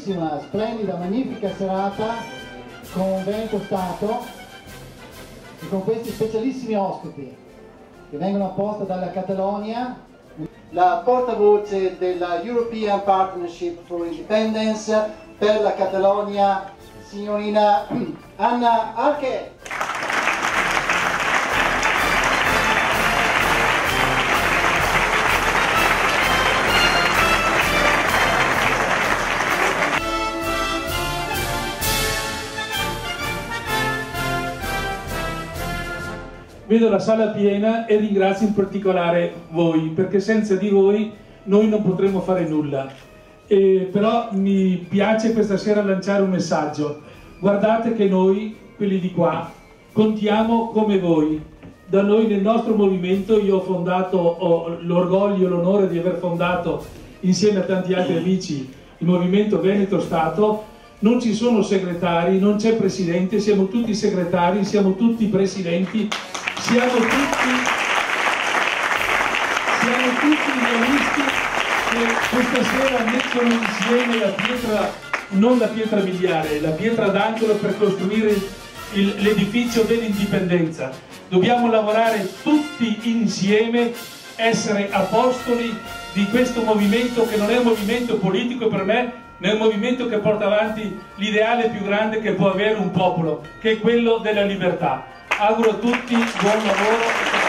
bellissima, splendida, magnifica serata con Veneto Stato e con questi specialissimi ospiti che vengono apposta dalla Catalogna. La portavoce della European Partnership for Independence per la Catalogna, signorina Anna Arche. Vedo la sala piena e ringrazio in particolare voi, perché senza di voi noi non potremmo fare nulla. Però mi piace questa sera lanciare un messaggio. Guardate che noi, quelli di qua, contiamo come voi. Da noi nel nostro movimento, io ho l'orgoglio e l'onore di aver fondato, insieme a tanti altri amici, il movimento Veneto Stato. Non ci sono segretari, non c'è presidente, siamo tutti segretari, siamo tutti presidenti. Siamo tutti idealisti che questa sera mettono insieme la pietra, non la pietra miliare, la pietra d'angolo per costruire l'edificio dell'indipendenza. Dobbiamo lavorare tutti insieme, essere apostoli di questo movimento che non è un movimento politico per me, ma è un movimento che porta avanti l'ideale più grande che può avere un popolo, che è quello della libertà. Auguro a tutti buon lavoro.